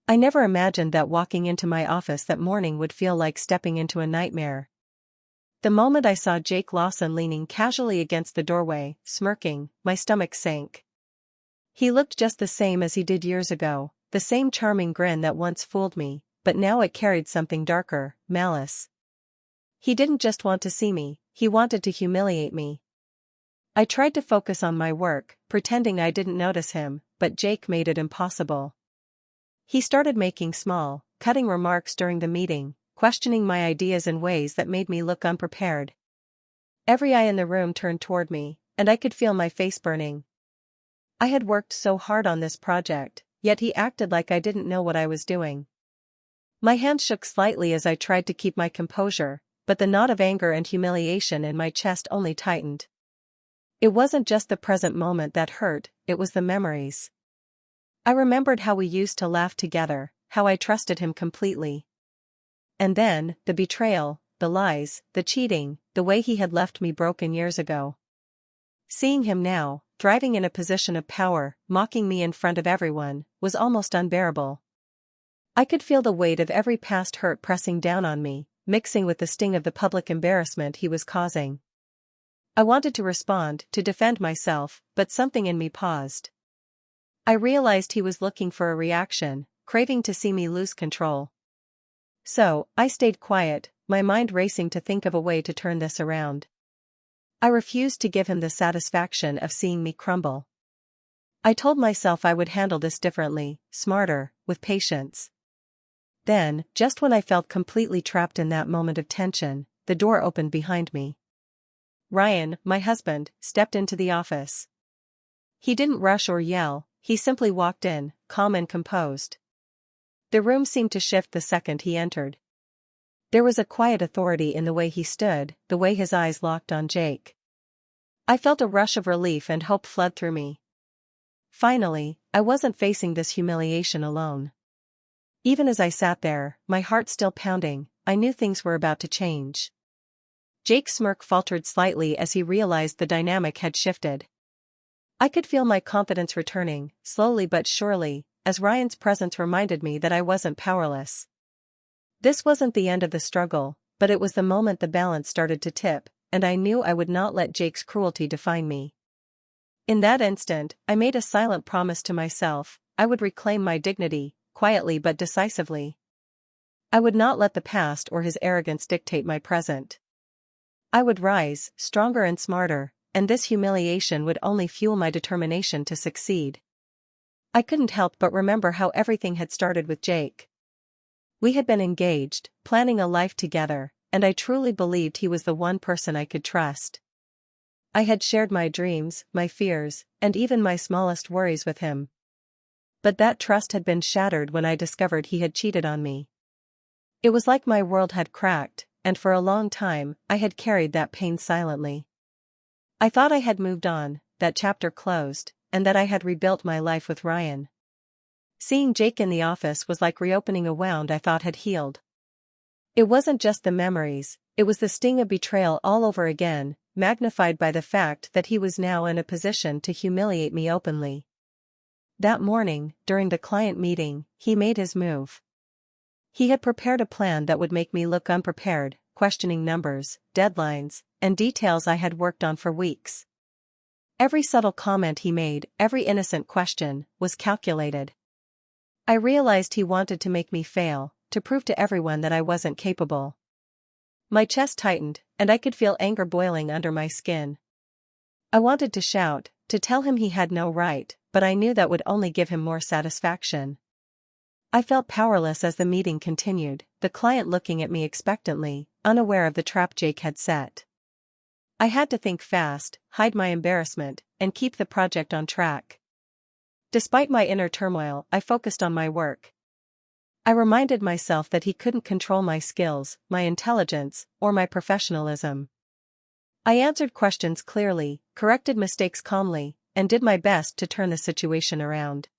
I never imagined that walking into my office that morning would feel like stepping into a nightmare. The moment I saw Jake Lawson leaning casually against the doorway, smirking, my stomach sank. He looked just the same as he did years ago, the same charming grin that once fooled me, but now it carried something darker, malice. He didn't just want to see me, he wanted to humiliate me. I tried to focus on my work, pretending I didn't notice him, but Jake made it impossible. He started making small, cutting remarks during the meeting, questioning my ideas in ways that made me look unprepared. Every eye in the room turned toward me, and I could feel my face burning. I had worked so hard on this project, yet he acted like I didn't know what I was doing. My hands shook slightly as I tried to keep my composure, but the knot of anger and humiliation in my chest only tightened. It wasn't just the present moment that hurt, it was the memories. I remembered how we used to laugh together, how I trusted him completely. And then, the betrayal, the lies, the cheating, the way he had left me broken years ago. Seeing him now, thriving in a position of power, mocking me in front of everyone, was almost unbearable. I could feel the weight of every past hurt pressing down on me, mixing with the sting of the public embarrassment he was causing. I wanted to respond, to defend myself, but something in me paused. I realized he was looking for a reaction, craving to see me lose control. So, I stayed quiet, my mind racing to think of a way to turn this around. I refused to give him the satisfaction of seeing me crumble. I told myself I would handle this differently, smarter, with patience. Then, just when I felt completely trapped in that moment of tension, the door opened behind me. Ryan, my husband, stepped into the office. He didn't rush or yell, he simply walked in, calm and composed. The room seemed to shift the second he entered. There was a quiet authority in the way he stood, the way his eyes locked on Jake. I felt a rush of relief and hope flood through me. Finally, I wasn't facing this humiliation alone. Even as I sat there, my heart still pounding, I knew things were about to change. Jake's smirk faltered slightly as he realized the dynamic had shifted. I could feel my confidence returning, slowly but surely, as Ryan's presence reminded me that I wasn't powerless. This wasn't the end of the struggle, but it was the moment the balance started to tip, and I knew I would not let Jake's cruelty define me. In that instant, I made a silent promise to myself, I would reclaim my dignity, quietly but decisively. I would not let the past or his arrogance dictate my present. I would rise, stronger and smarter, and this humiliation would only fuel my determination to succeed. I couldn't help but remember how everything had started with Jake. We had been engaged, planning a life together, and I truly believed he was the one person I could trust. I had shared my dreams, my fears, and even my smallest worries with him. But that trust had been shattered when I discovered he had cheated on me. It was like my world had cracked, and for a long time, I had carried that pain silently. I thought I had moved on, that chapter closed, and that I had rebuilt my life with Ryan. Seeing Jake in the office was like reopening a wound I thought had healed. It wasn't just the memories, it was the sting of betrayal all over again, magnified by the fact that he was now in a position to humiliate me openly. That morning, during the client meeting, he made his move. He had prepared a plan that would make me look unprepared, questioning numbers, deadlines, and details I had worked on for weeks. Every subtle comment he made, every innocent question, was calculated. I realized he wanted to make me fail, to prove to everyone that I wasn't capable. My chest tightened, and I could feel anger boiling under my skin. I wanted to shout, to tell him he had no right, but I knew that would only give him more satisfaction. I felt powerless as the meeting continued, the client looking at me expectantly, unaware of the trap Jake had set. I had to think fast, hide my embarrassment, and keep the project on track. Despite my inner turmoil, I focused on my work. I reminded myself that he couldn't control my skills, my intelligence, or my professionalism. I answered questions clearly, corrected mistakes calmly, and did my best to turn the situation around.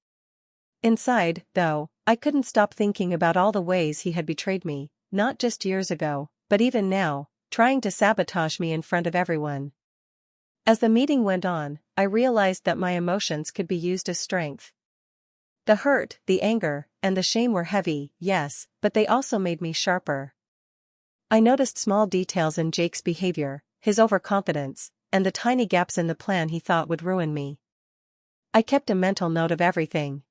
Inside, though, I couldn't stop thinking about all the ways he had betrayed me, not just years ago, but even now, trying to sabotage me in front of everyone. As the meeting went on, I realized that my emotions could be used as strength. The hurt, the anger, and the shame were heavy, yes, but they also made me sharper. I noticed small details in Jake's behavior, his overconfidence, and the tiny gaps in the plan he thought would ruin me. I kept a mental note of everything.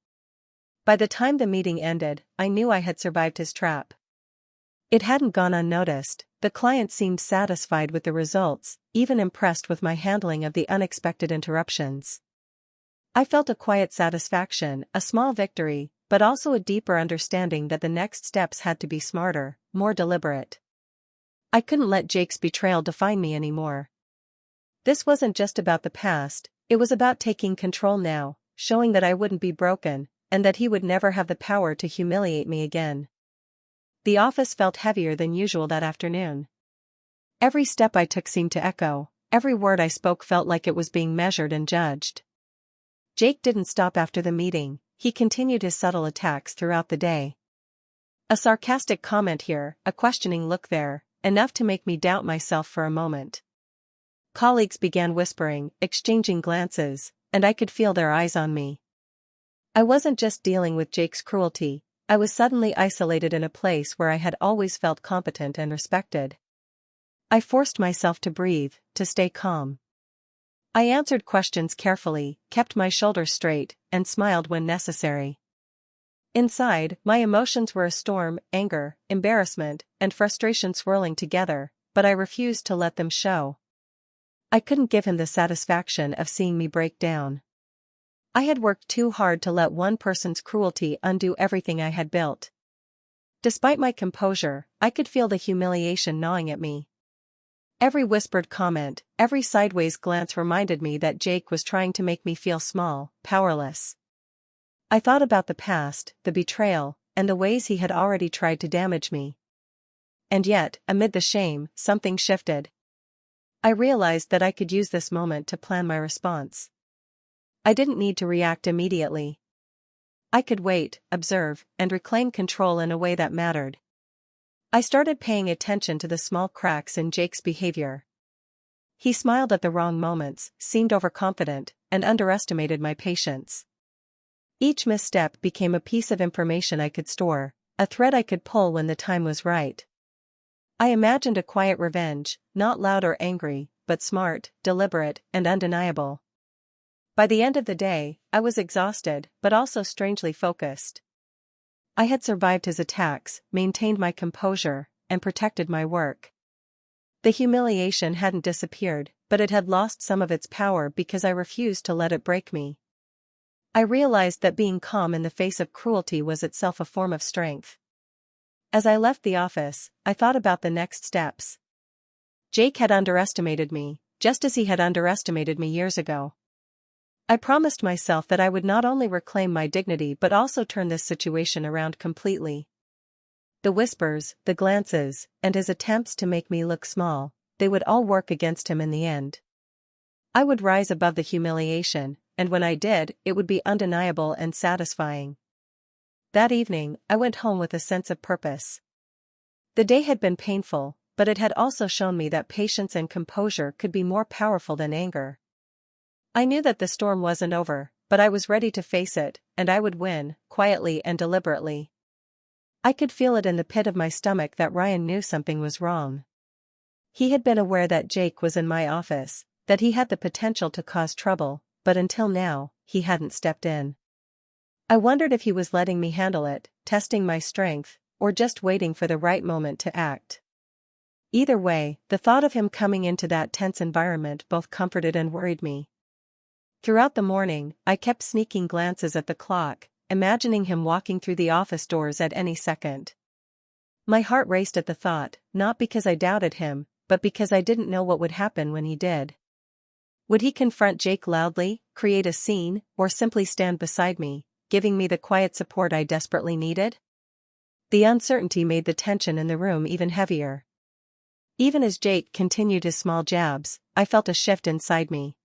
By the time the meeting ended, I knew I had survived his trap. It hadn't gone unnoticed. The client seemed satisfied with the results, even impressed with my handling of the unexpected interruptions. I felt a quiet satisfaction, a small victory, but also a deeper understanding that the next steps had to be smarter, more deliberate. I couldn't let Jake's betrayal define me anymore. This wasn't just about the past, it was about taking control now, showing that I wouldn't be broken, and that he would never have the power to humiliate me again. The office felt heavier than usual that afternoon. Every step I took seemed to echo, every word I spoke felt like it was being measured and judged. Jake didn't stop after the meeting, he continued his subtle attacks throughout the day. A sarcastic comment here, a questioning look there, enough to make me doubt myself for a moment. Colleagues began whispering, exchanging glances, and I could feel their eyes on me. I wasn't just dealing with Jake's cruelty, I was suddenly isolated in a place where I had always felt competent and respected. I forced myself to breathe, to stay calm. I answered questions carefully, kept my shoulders straight, and smiled when necessary. Inside, my emotions were a storm, anger, embarrassment, and frustration swirling together, but I refused to let them show. I couldn't give him the satisfaction of seeing me break down. I had worked too hard to let one person's cruelty undo everything I had built. Despite my composure, I could feel the humiliation gnawing at me. Every whispered comment, every sideways glance reminded me that Jake was trying to make me feel small, powerless. I thought about the past, the betrayal, and the ways he had already tried to damage me. And yet, amid the shame, something shifted. I realized that I could use this moment to plan my response. I didn't need to react immediately. I could wait, observe, and reclaim control in a way that mattered. I started paying attention to the small cracks in Jake's behavior. He smiled at the wrong moments, seemed overconfident, and underestimated my patience. Each misstep became a piece of information I could store, a thread I could pull when the time was right. I imagined a quiet revenge, not loud or angry, but smart, deliberate, and undeniable. By the end of the day, I was exhausted, but also strangely focused. I had survived his attacks, maintained my composure, and protected my work. The humiliation hadn't disappeared, but it had lost some of its power because I refused to let it break me. I realized that being calm in the face of cruelty was itself a form of strength. As I left the office, I thought about the next steps. Jake had underestimated me, just as he had underestimated me years ago. I promised myself that I would not only reclaim my dignity but also turn this situation around completely. The whispers, the glances, and his attempts to make me look small, they would all work against him in the end. I would rise above the humiliation, and when I did, it would be undeniable and satisfying. That evening, I went home with a sense of purpose. The day had been painful, but it had also shown me that patience and composure could be more powerful than anger. I knew that the storm wasn't over, but I was ready to face it, and I would win, quietly and deliberately. I could feel it in the pit of my stomach that Ryan knew something was wrong. He had been aware that Jake was in my office, that he had the potential to cause trouble, but until now, he hadn't stepped in. I wondered if he was letting me handle it, testing my strength, or just waiting for the right moment to act. Either way, the thought of him coming into that tense environment both comforted and worried me. Throughout the morning, I kept sneaking glances at the clock, imagining him walking through the office doors at any second. My heart raced at the thought, not because I doubted him, but because I didn't know what would happen when he did. Would he confront Jake loudly, create a scene, or simply stand beside me, giving me the quiet support I desperately needed? The uncertainty made the tension in the room even heavier. Even as Jake continued his small jabs, I felt a shift inside me.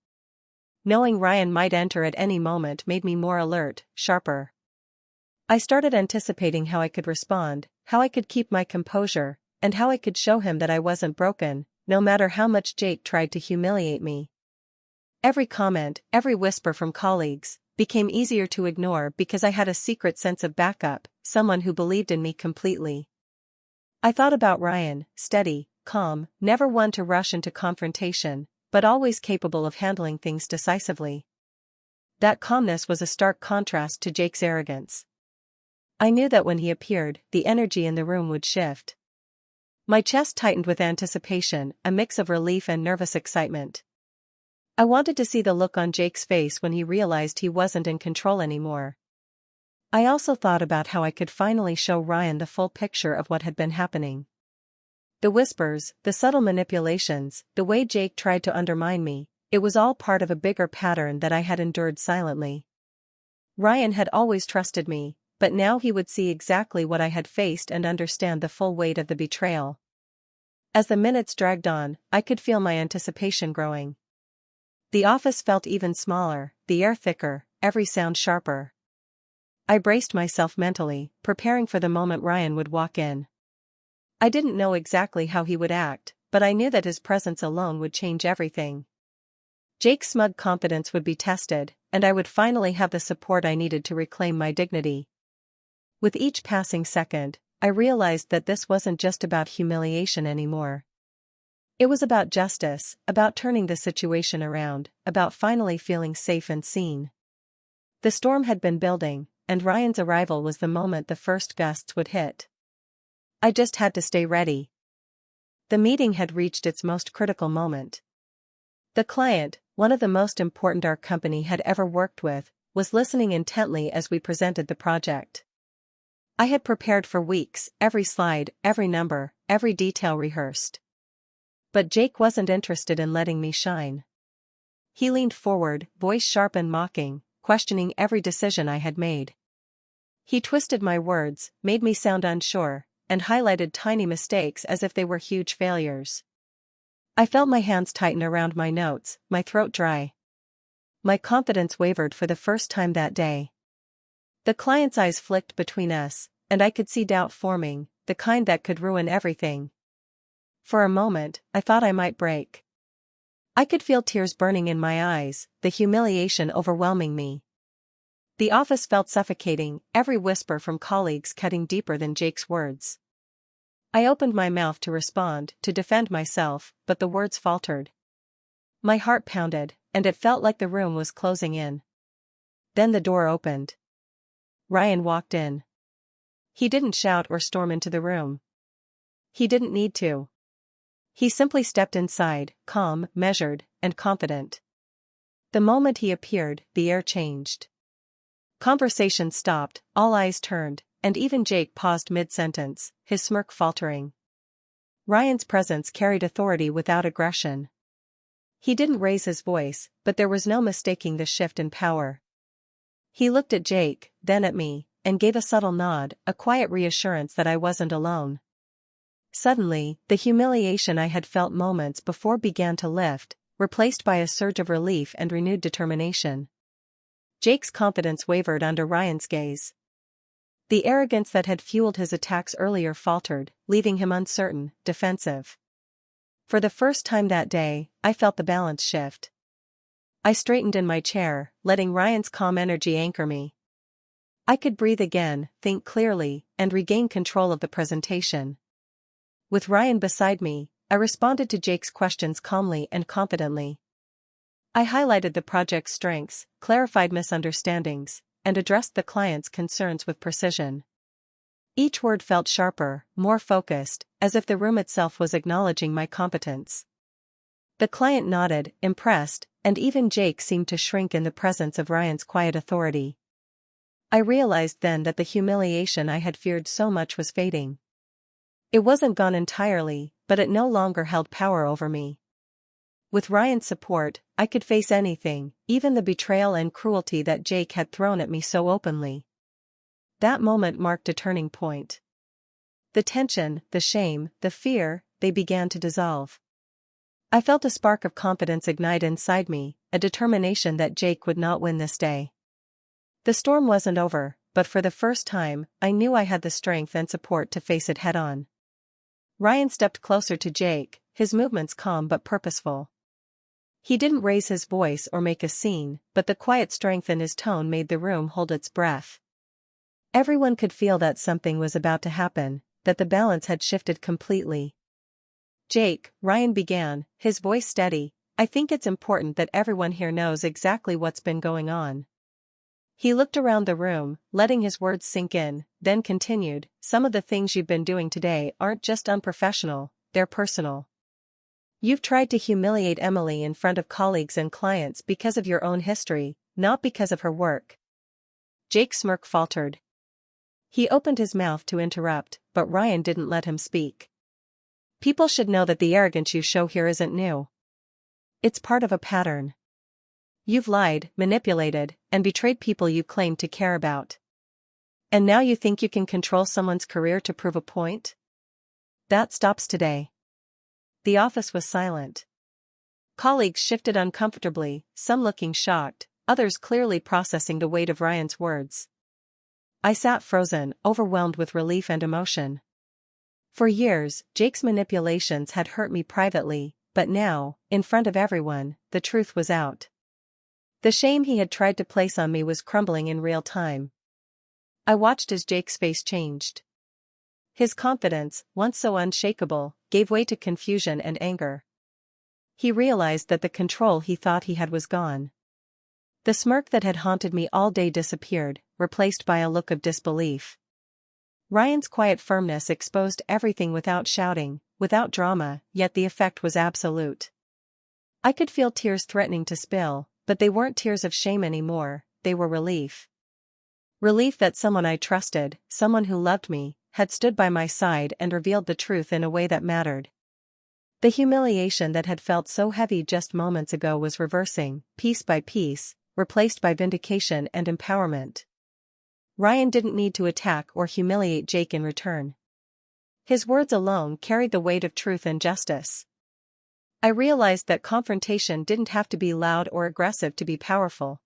Knowing Ryan might enter at any moment made me more alert, sharper. I started anticipating how I could respond, how I could keep my composure, and how I could show him that I wasn't broken, no matter how much Jake tried to humiliate me. Every comment, every whisper from colleagues, became easier to ignore because I had a secret sense of backup, someone who believed in me completely. I thought about Ryan, steady, calm, never one to rush into confrontation, but always capable of handling things decisively. That calmness was a stark contrast to Jake's arrogance. I knew that when he appeared, the energy in the room would shift. My chest tightened with anticipation, a mix of relief and nervous excitement. I wanted to see the look on Jake's face when he realized he wasn't in control anymore. I also thought about how I could finally show Ryan the full picture of what had been happening. The whispers, the subtle manipulations, the way Jake tried to undermine me, it was all part of a bigger pattern that I had endured silently. Ryan had always trusted me, but now he would see exactly what I had faced and understand the full weight of the betrayal. As the minutes dragged on, I could feel my anticipation growing. The office felt even smaller, the air thicker, every sound sharper. I braced myself mentally, preparing for the moment Ryan would walk in. I didn't know exactly how he would act, but I knew that his presence alone would change everything. Jake's smug confidence would be tested, and I would finally have the support I needed to reclaim my dignity. With each passing second, I realized that this wasn't just about humiliation anymore. It was about justice, about turning the situation around, about finally feeling safe and seen. The storm had been building, and Ryan's arrival was the moment the first gusts would hit. I just had to stay ready. The meeting had reached its most critical moment. The client, one of the most important our company had ever worked with, was listening intently as we presented the project. I had prepared for weeks, every slide, every number, every detail rehearsed. But Jake wasn't interested in letting me shine. He leaned forward, voice sharp and mocking, questioning every decision I had made. He twisted my words, made me sound unsure, and highlighted tiny mistakes as if they were huge failures. I felt my hands tighten around my notes, my throat dry. My confidence wavered for the first time that day. The client's eyes flicked between us, and I could see doubt forming, the kind that could ruin everything. For a moment, I thought I might break. I could feel tears burning in my eyes, the humiliation overwhelming me. The office felt suffocating, every whisper from colleagues cutting deeper than Jake's words. I opened my mouth to respond, to defend myself, but the words faltered. My heart pounded, and it felt like the room was closing in. Then the door opened. Ryan walked in. He didn't shout or storm into the room. He didn't need to. He simply stepped inside, calm, measured, and confident. The moment he appeared, the air changed. Conversation stopped, all eyes turned, and even Jake paused mid-sentence, his smirk faltering. Ryan's presence carried authority without aggression. He didn't raise his voice, but there was no mistaking the shift in power. He looked at Jake, then at me, and gave a subtle nod, a quiet reassurance that I wasn't alone. Suddenly, the humiliation I had felt moments before began to lift, replaced by a surge of relief and renewed determination. Jake's confidence wavered under Ryan's gaze. The arrogance that had fueled his attacks earlier faltered, leaving him uncertain, defensive. For the first time that day, I felt the balance shift. I straightened in my chair, letting Ryan's calm energy anchor me. I could breathe again, think clearly, and regain control of the presentation. With Ryan beside me, I responded to Jake's questions calmly and confidently. I highlighted the project's strengths, clarified misunderstandings, and addressed the client's concerns with precision. Each word felt sharper, more focused, as if the room itself was acknowledging my competence. The client nodded, impressed, and even Jake seemed to shrink in the presence of Ryan's quiet authority. I realized then that the humiliation I had feared so much was fading. It wasn't gone entirely, but it no longer held power over me. With Ryan's support, I could face anything, even the betrayal and cruelty that Jake had thrown at me so openly. That moment marked a turning point. The tension, the shame, the fear, they began to dissolve. I felt a spark of confidence ignite inside me, a determination that Jake would not win this day. The storm wasn't over, but for the first time, I knew I had the strength and support to face it head-on. Ryan stepped closer to Jake, his movements calm but purposeful. He didn't raise his voice or make a scene, but the quiet strength in his tone made the room hold its breath. Everyone could feel that something was about to happen, that the balance had shifted completely. "Jake," Ryan began, his voice steady, "I think it's important that everyone here knows exactly what's been going on." He looked around the room, letting his words sink in, then continued, "Some of the things you've been doing today aren't just unprofessional, they're personal. You've tried to humiliate Emily in front of colleagues and clients because of your own history, not because of her work." Jake's smirk faltered. He opened his mouth to interrupt, but Ryan didn't let him speak. "People should know that the arrogance you show here isn't new. It's part of a pattern. You've lied, manipulated, and betrayed people you claim to care about. And now you think you can control someone's career to prove a point? That stops today." The office was silent. Colleagues shifted uncomfortably, some looking shocked, others clearly processing the weight of Ryan's words. I sat frozen, overwhelmed with relief and emotion. For years, Jake's manipulations had hurt me privately, but now, in front of everyone, the truth was out. The shame he had tried to place on me was crumbling in real time. I watched as Jake's face changed. His confidence, once so unshakable, gave way to confusion and anger. He realized that the control he thought he had was gone. The smirk that had haunted me all day disappeared, replaced by a look of disbelief. Ryan's quiet firmness exposed everything without shouting, without drama, yet the effect was absolute. I could feel tears threatening to spill, but they weren't tears of shame anymore, they were relief. Relief that someone I trusted, someone who loved me, had stood by my side and revealed the truth in a way that mattered. The humiliation that had felt so heavy just moments ago was reversing, piece by piece, replaced by vindication and empowerment. Ryan didn't need to attack or humiliate Jake in return. His words alone carried the weight of truth and justice. I realized that confrontation didn't have to be loud or aggressive to be powerful.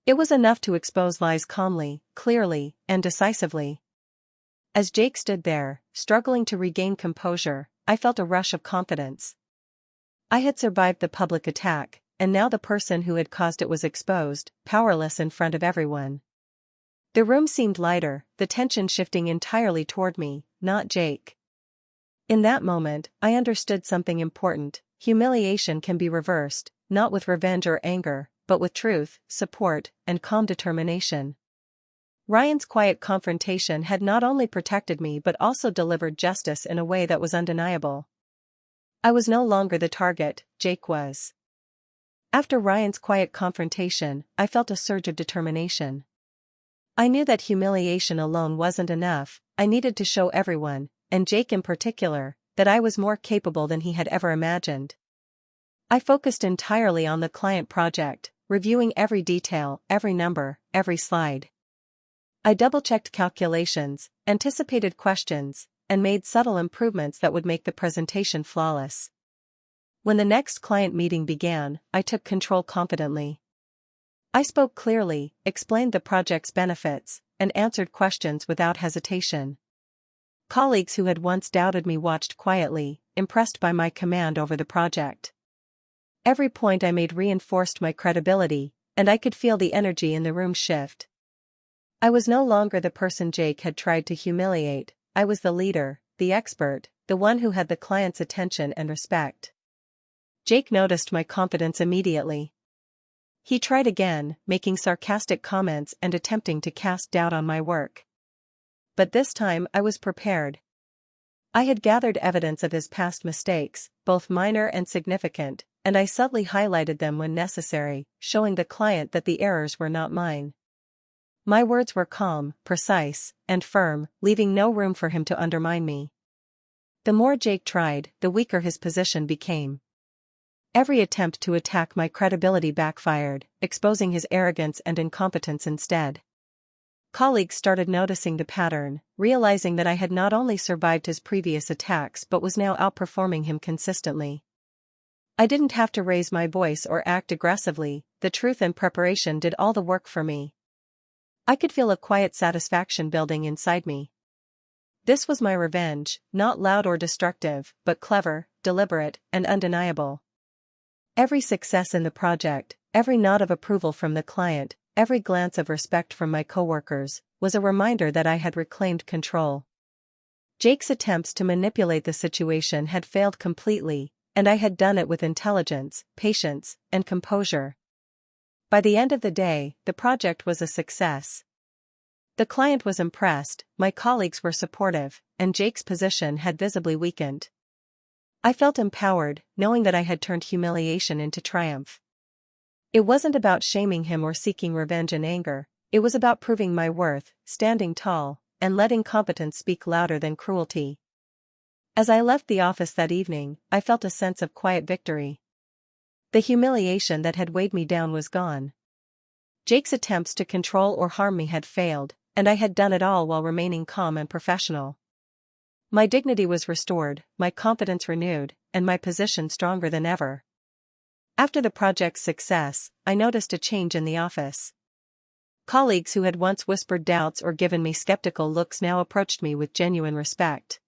It was enough to expose lies calmly, clearly, and decisively. As Jake stood there, struggling to regain composure, I felt a rush of confidence. I had survived the public attack, and now the person who had caused it was exposed, powerless in front of everyone. The room seemed lighter, the tension shifting entirely toward me, not Jake. In that moment, I understood something important: humiliation can be reversed, not with revenge or anger, but with truth, support, and calm determination. Ryan's quiet confrontation had not only protected me but also delivered justice in a way that was undeniable. I was no longer the target, Jake was. After Ryan's quiet confrontation, I felt a surge of determination. I knew that humiliation alone wasn't enough. I needed to show everyone, and Jake in particular, that I was more capable than he had ever imagined. I focused entirely on the client project, reviewing every detail, every number, every slide. I double-checked calculations, anticipated questions, and made subtle improvements that would make the presentation flawless. When the next client meeting began, I took control confidently. I spoke clearly, explained the project's benefits, and answered questions without hesitation. Colleagues who had once doubted me watched quietly, impressed by my command over the project. Every point I made reinforced my credibility, and I could feel the energy in the room shift. I was no longer the person Jake had tried to humiliate. I was the leader, the expert, the one who had the client's attention and respect. Jake noticed my confidence immediately. He tried again, making sarcastic comments and attempting to cast doubt on my work. But this time I was prepared. I had gathered evidence of his past mistakes, both minor and significant, and I subtly highlighted them when necessary, showing the client that the errors were not mine. My words were calm, precise, and firm, leaving no room for him to undermine me. The more Jake tried, the weaker his position became. Every attempt to attack my credibility backfired, exposing his arrogance and incompetence instead. Colleagues started noticing the pattern, realizing that I had not only survived his previous attacks but was now outperforming him consistently. I didn't have to raise my voice or act aggressively. The truth and preparation did all the work for me. I could feel a quiet satisfaction building inside me. This was my revenge, not loud or destructive, but clever, deliberate, and undeniable. Every success in the project, every nod of approval from the client, every glance of respect from my coworkers, was a reminder that I had reclaimed control. Jake's attempts to manipulate the situation had failed completely, and I had done it with intelligence, patience, and composure. By the end of the day, the project was a success. The client was impressed, my colleagues were supportive, and Jake's position had visibly weakened. I felt empowered, knowing that I had turned humiliation into triumph. It wasn't about shaming him or seeking revenge in anger, it was about proving my worth, standing tall, and letting competence speak louder than cruelty. As I left the office that evening, I felt a sense of quiet victory. The humiliation that had weighed me down was gone. Jake's attempts to control or harm me had failed, and I had done it all while remaining calm and professional. My dignity was restored, my confidence renewed, and my position stronger than ever. After the project's success, I noticed a change in the office. Colleagues who had once whispered doubts or given me skeptical looks now approached me with genuine respect.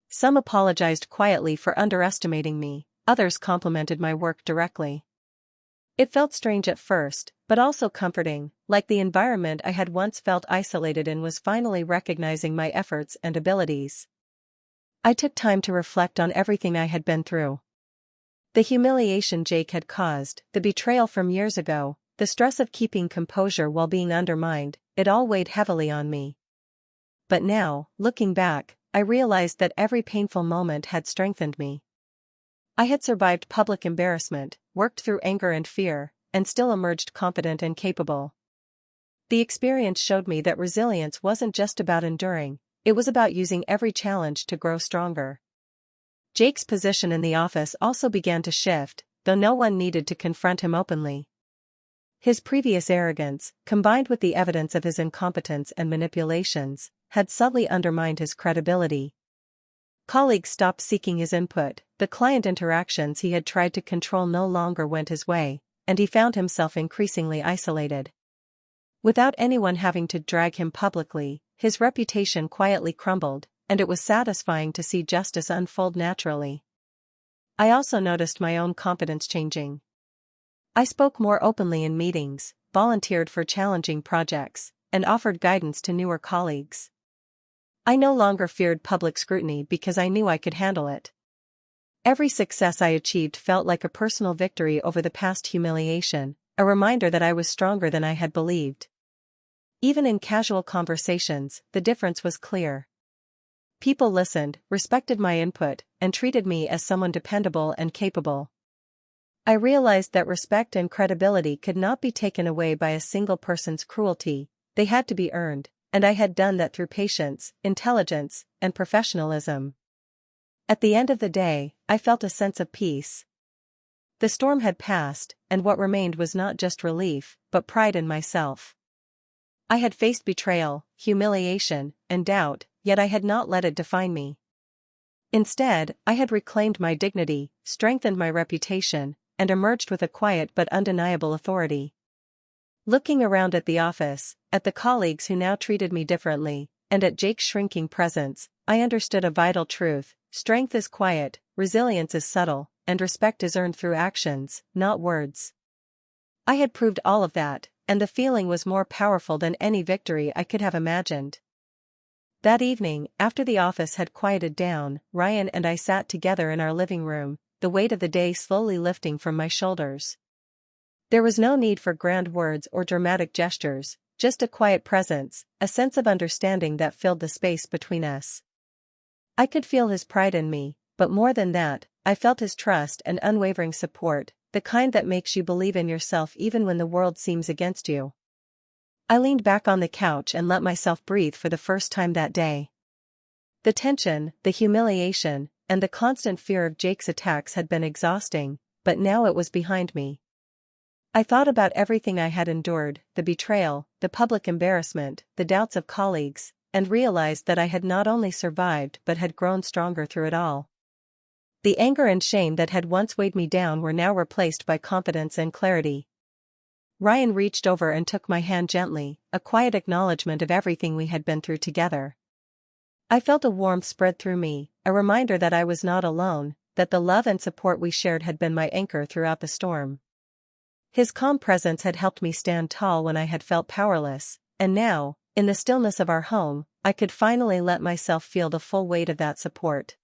Some apologized quietly for underestimating me, others complimented my work directly. It felt strange at first, but also comforting, like the environment I had once felt isolated in was finally recognizing my efforts and abilities. I took time to reflect on everything I had been through. The humiliation Jake had caused, the betrayal from years ago, the stress of keeping composure while being undermined, it all weighed heavily on me. But now, looking back, I realized that every painful moment had strengthened me. I had survived public embarrassment, worked through anger and fear, and still emerged confident and capable. The experience showed me that resilience wasn't just about enduring, it was about using every challenge to grow stronger. Jake's position in the office also began to shift, though no one needed to confront him openly. His previous arrogance, combined with the evidence of his incompetence and manipulations, had subtly undermined his credibility. Colleagues stopped seeking his input, the client interactions he had tried to control no longer went his way, and he found himself increasingly isolated. Without anyone having to drag him publicly, his reputation quietly crumbled, and it was satisfying to see justice unfold naturally. I also noticed my own confidence changing. I spoke more openly in meetings, volunteered for challenging projects, and offered guidance to newer colleagues. I no longer feared public scrutiny because I knew I could handle it. Every success I achieved felt like a personal victory over the past humiliation, a reminder that I was stronger than I had believed. Even in casual conversations, the difference was clear. People listened, respected my input, and treated me as someone dependable and capable. I realized that respect and credibility could not be taken away by a single person's cruelty, they had to be earned, and I had done that through patience, intelligence, and professionalism. At the end of the day, I felt a sense of peace. The storm had passed, and what remained was not just relief, but pride in myself. I had faced betrayal, humiliation, and doubt, yet I had not let it define me. Instead, I had reclaimed my dignity, strengthened my reputation, and emerged with a quiet but undeniable authority. Looking around at the office, at the colleagues who now treated me differently, and at Jake's shrinking presence, I understood a vital truth: strength is quiet, resilience is subtle, and respect is earned through actions, not words. I had proved all of that, and the feeling was more powerful than any victory I could have imagined. That evening, after the office had quieted down, Ryan and I sat together in our living room, the weight of the day slowly lifting from my shoulders. There was no need for grand words or dramatic gestures, just a quiet presence, a sense of understanding that filled the space between us. I could feel his pride in me, but more than that, I felt his trust and unwavering support, the kind that makes you believe in yourself even when the world seems against you. I leaned back on the couch and let myself breathe for the first time that day. The tension, the humiliation, and the constant fear of Jake's attacks had been exhausting, but now it was behind me. I thought about everything I had endured, the betrayal, the public embarrassment, the doubts of colleagues, and realized that I had not only survived but had grown stronger through it all. The anger and shame that had once weighed me down were now replaced by confidence and clarity. Ryan reached over and took my hand gently, a quiet acknowledgement of everything we had been through together. I felt a warmth spread through me, a reminder that I was not alone, that the love and support we shared had been my anchor throughout the storm. His calm presence had helped me stand tall when I had felt powerless, and now, in the stillness of our home, I could finally let myself feel the full weight of that support.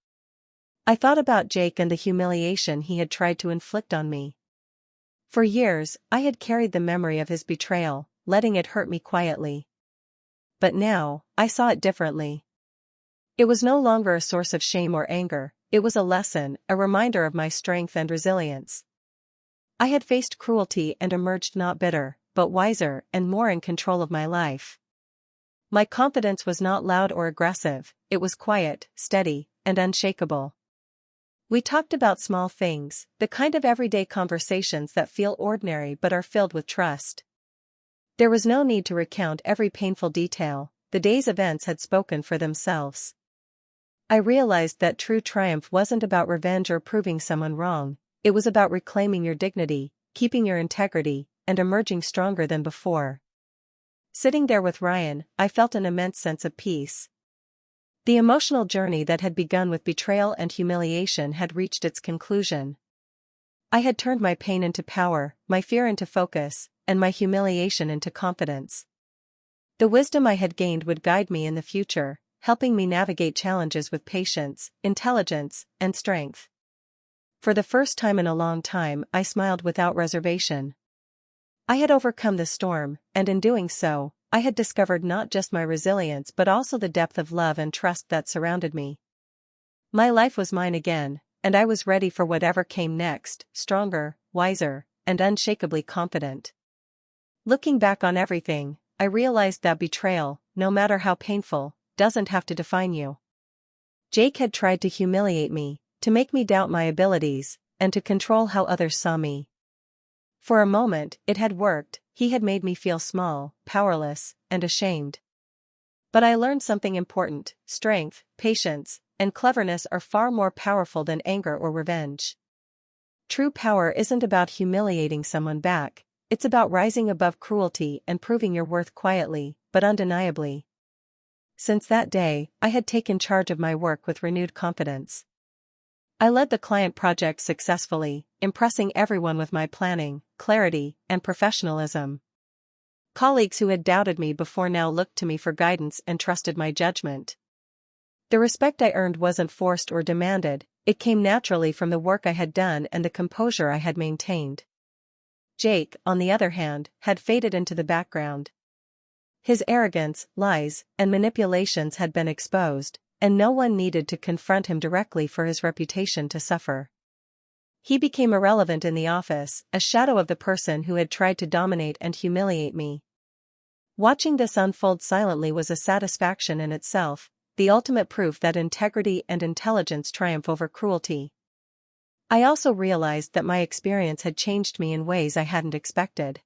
I thought about Jake and the humiliation he had tried to inflict on me. For years, I had carried the memory of his betrayal, letting it hurt me quietly. But now, I saw it differently. It was no longer a source of shame or anger, it was a lesson, a reminder of my strength and resilience. I had faced cruelty and emerged not bitter, but wiser and more in control of my life. My confidence was not loud or aggressive, it was quiet, steady, and unshakable. We talked about small things, the kind of everyday conversations that feel ordinary but are filled with trust. There was no need to recount every painful detail, the day's events had spoken for themselves. I realized that true triumph wasn't about revenge or proving someone wrong, it was about reclaiming your dignity, keeping your integrity, and emerging stronger than before. Sitting there with Ryan, I felt an immense sense of peace. The emotional journey that had begun with betrayal and humiliation had reached its conclusion. I had turned my pain into power, my fear into focus, and my humiliation into confidence. The wisdom I had gained would guide me in the future, helping me navigate challenges with patience, intelligence, and strength. For the first time in a long time, I smiled without reservation. I had overcome the storm, and in doing so, I had discovered not just my resilience but also the depth of love and trust that surrounded me. My life was mine again, and I was ready for whatever came next, stronger, wiser, and unshakably confident. Looking back on everything, I realized that betrayal, no matter how painful, doesn't have to define you. Jake had tried to humiliate me, to make me doubt my abilities, and to control how others saw me. For a moment, it had worked, he had made me feel small, powerless, and ashamed. But I learned something important: strength, patience, and cleverness are far more powerful than anger or revenge. True power isn't about humiliating someone back, it's about rising above cruelty and proving your worth quietly, but undeniably. Since that day, I had taken charge of my work with renewed confidence. I led the client project successfully, impressing everyone with my planning, clarity, and professionalism. Colleagues who had doubted me before now looked to me for guidance and trusted my judgment. The respect I earned wasn't forced or demanded, it came naturally from the work I had done and the composure I had maintained. Jake, on the other hand, had faded into the background. His arrogance, lies, and manipulations had been exposed, and no one needed to confront him directly for his reputation to suffer. He became irrelevant in the office, a shadow of the person who had tried to dominate and humiliate me. Watching this unfold silently was a satisfaction in itself, the ultimate proof that integrity and intelligence triumph over cruelty. I also realized that my experience had changed me in ways I hadn't expected.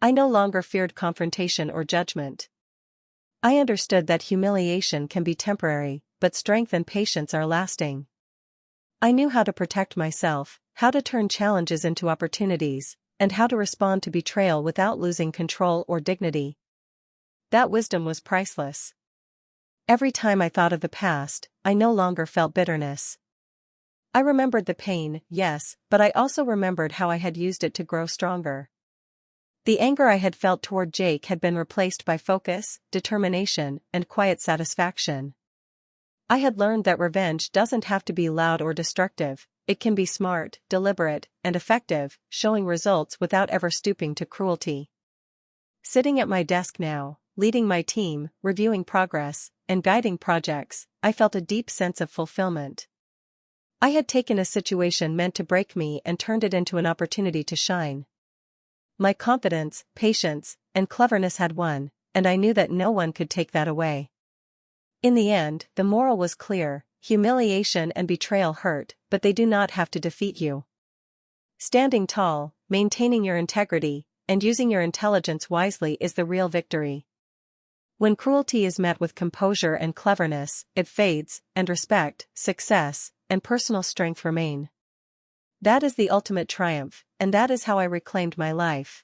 I no longer feared confrontation or judgment. I understood that humiliation can be temporary, but strength and patience are lasting. I knew how to protect myself, how to turn challenges into opportunities, and how to respond to betrayal without losing control or dignity. That wisdom was priceless. Every time I thought of the past, I no longer felt bitterness. I remembered the pain, yes, but I also remembered how I had used it to grow stronger. The anger I had felt toward Jake had been replaced by focus, determination, and quiet satisfaction. I had learned that revenge doesn't have to be loud or destructive, it can be smart, deliberate, and effective, showing results without ever stooping to cruelty. Sitting at my desk now, leading my team, reviewing progress, and guiding projects, I felt a deep sense of fulfillment. I had taken a situation meant to break me and turned it into an opportunity to shine. My confidence, patience, and cleverness had won, and I knew that no one could take that away. In the end, the moral was clear: humiliation and betrayal hurt, but they do not have to defeat you. Standing tall, maintaining your integrity, and using your intelligence wisely is the real victory. When cruelty is met with composure and cleverness, it fades, and respect, success, and personal strength remain. That is the ultimate triumph, and that is how I reclaimed my life.